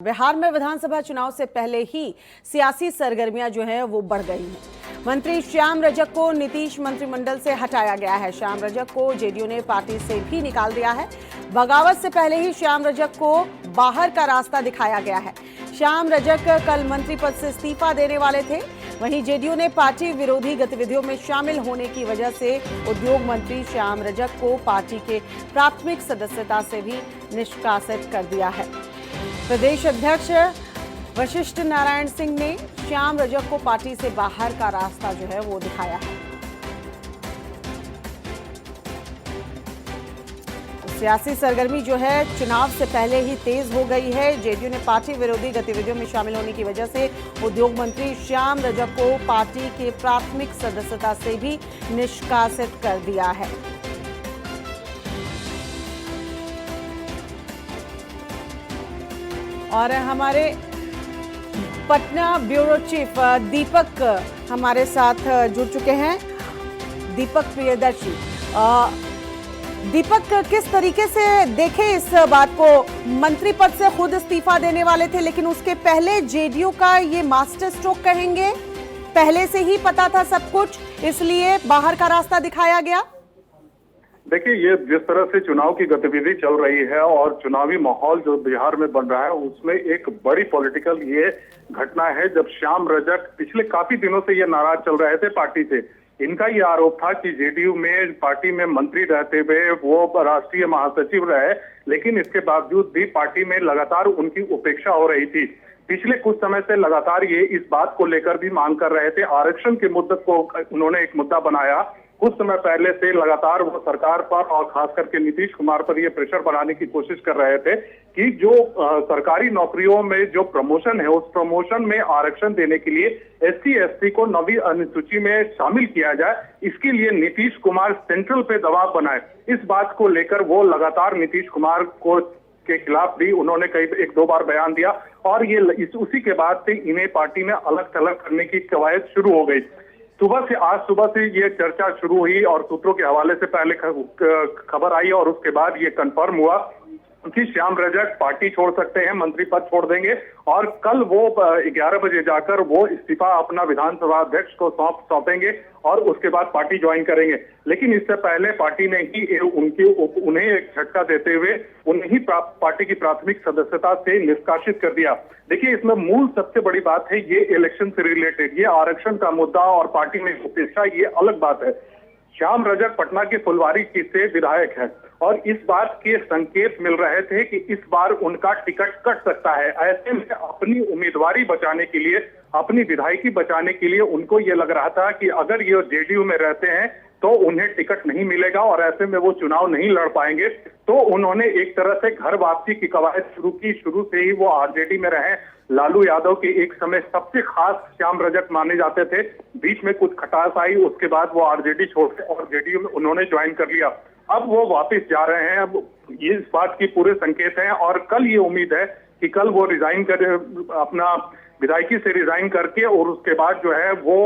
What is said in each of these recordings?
बिहार में विधानसभा चुनाव से पहले ही सियासी सरगर्मियां जो हैं वो बढ़ गई हैं। मंत्री श्याम रजक को नीतीश मंत्रिमंडल से हटाया गया है। श्याम रजक को जेडीयू ने पार्टी से भी निकाल दिया है। बगावत से पहले ही श्याम रजक को बाहर का रास्ता दिखाया गया है। श्याम रजक कल मंत्री पद से इस्तीफा देने वाले थे। वहीं जेडीयू ने पार्टी विरोधी गतिविधियों में शामिल होने की वजह से उद्योग मंत्री श्याम रजक को पार्टी के प्राथमिक सदस्यता से भी निष्कासित कर दिया है। प्रदेश अध्यक्ष वशिष्ठ नारायण सिंह ने श्याम रजक को पार्टी से बाहर का रास्ता जो है वो दिखाया है। सियासी सरगर्मी जो है चुनाव से पहले ही तेज हो गई है। जेडीयू ने पार्टी विरोधी गतिविधियों में शामिल होने की वजह से उद्योग मंत्री श्याम रजक को पार्टी के प्राथमिक सदस्यता से भी निष्कासित कर दिया है। और हमारे पटना ब्यूरो चीफ दीपक हमारे साथ जुड़ चुके हैं। दीपक प्रियदर्शी, दीपक किस तरीके से देखे इस बात को? मंत्री पद से खुद इस्तीफा देने वाले थे, लेकिन उसके पहले जेडीयू का ये मास्टर स्ट्रोक कहेंगे, पहले से ही पता था सब कुछ, इसलिए बाहर का रास्ता दिखाया गया। देखिए, ये जिस तरह से चुनाव की गतिविधि चल रही है और चुनावी माहौल जो बिहार में बन रहा है, उसमें एक बड़ी पॉलिटिकल ये घटना है जब श्याम रजक पिछले काफी दिनों से ये नाराज चल रहे थे पार्टी से। इनका ये आरोप था कि जेडीयू में पार्टी में मंत्री रहते हुए वो राष्ट्रीय महासचिव रहे, लेकिन इसके बावजूद भी पार्टी में लगातार उनकी उपेक्षा हो रही थी। पिछले कुछ समय से लगातार ये इस बात को लेकर भी मांग कर रहे थे। आरक्षण के मुद्दे को उन्होंने एक मुद्दा बनाया। कुछ समय पहले से लगातार वो सरकार पर और खास करके नीतीश कुमार पर ये प्रेशर बनाने की कोशिश कर रहे थे कि जो सरकारी नौकरियों में जो प्रमोशन है, उस प्रमोशन में आरक्षण देने के लिए SC/ST को 9वीं अनुसूची में शामिल किया जाए। इसके लिए नीतीश कुमार सेंट्रल पे दबाव बनाए। इस बात को लेकर वो लगातार नीतीश कुमार को के खिलाफ भी उन्होंने कई एक दो बार बयान दिया और ये उसी के बाद से इन्हें पार्टी में अलग थलग करने की कवायद शुरू हो गई। आज सुबह से ये चर्चा शुरू हुई और सूत्रों के हवाले से पहले खबर आई और उसके बाद ये कंफर्म हुआ कि श्याम रजक पार्टी छोड़ सकते हैं, मंत्री पद छोड़ देंगे और कल वो 11 बजे जाकर वो इस्तीफा अपना विधानसभा अध्यक्ष को सौंपेंगे और उसके बाद पार्टी ज्वाइन करेंगे। लेकिन इससे पहले पार्टी ने ही उन्हें एक झटका देते हुए उन्हें ही पार्टी की प्राथमिक सदस्यता से निष्कासित कर दिया। देखिए, इसमें मूल सबसे बड़ी बात है ये इलेक्शन से रिलेटेड, ये आरक्षण का मुद्दा और पार्टी में उपेक्षा, ये अलग बात है। श्याम रजक पटना के फुलवारी से विधायक है और इस बात के संकेत मिल रहे थे कि इस बार उनका टिकट कट सकता है। ऐसे में अपनी उम्मीदवारी बचाने के लिए, अपनी विधायकी बचाने के लिए उनको ये लग रहा था कि अगर ये जेडीयू में रहते हैं तो उन्हें टिकट नहीं मिलेगा और ऐसे में वो चुनाव नहीं लड़ पाएंगे। तो उन्होंने एक तरह से घर वापसी की कवायद शुरू की। शुरू से ही वो आरजेडी में रहे। लालू यादव के एक समय सबसे खास श्याम रजक माने जाते थे। बीच में कुछ खटास आई, उसके बाद वो आरजेडी छोड़े और जेडीयू में उन्होंने ज्वाइन कर लिया। अब वो वापस जा रहे हैं। अब ये इस बात की पूरे संकेत हैं और कल ये उम्मीद है कि कल वो रिजाइन कर अपना विधायकी से रिजाइन करके और उसके बाद जो है वो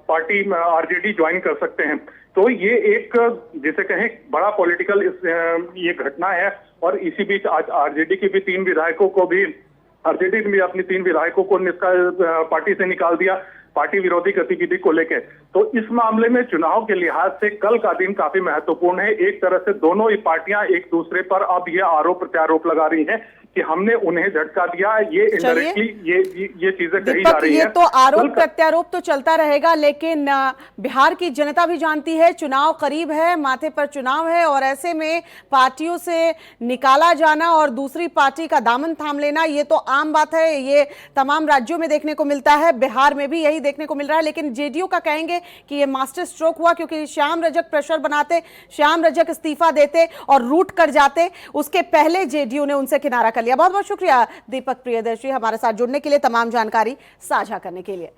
पार्टी में आरजेडी ज्वाइन कर सकते हैं। तो ये एक जिसे कहें बड़ा पॉलिटिकल ये घटना है और इसी बीच आज आरजेडी की भी 3 विधायकों को भी आरजेडी ने भी अपनी 3 विधायकों को पार्टी से निकाल दिया पार्टी विरोधी गतिविधि को लेकर। तो इस मामले में चुनाव के लिहाज से कल का दिन काफी महत्वपूर्ण है। एक तरह से दोनों ही पार्टियां एक दूसरे पर अब ये आरोप प्रत्यारोप लगा रही हैं कि हमने उन्हें झटका दिया। ये इनडायरेक्टली ये चीजें कही जा रही हैं। ये तो आरोप प्रत्यारोप तो चलता रहेगा, लेकिन बिहार की जनता भी जानती है चुनाव करीब है, माथे पर चुनाव है और ऐसे में पार्टियों से निकाला जाना और दूसरी पार्टी का दामन थाम लेना ये तो आम बात है। ये तमाम राज्यों में देखने को मिलता है, बिहार में भी यही देखने को मिल रहा है। लेकिन जेडीयू का कहेंगे कि ये मास्टर स्ट्रोक हुआ क्योंकि श्याम रजक प्रेशर बनाते, श्याम रजक इस्तीफा देते और रूट कर जाते, उसके पहले जेडीयू ने उनसे किनारा कर लिया। बहुत बहुत शुक्रिया दीपक प्रियदर्शी हमारे साथ जुड़ने के लिए, तमाम जानकारी साझा करने के लिए।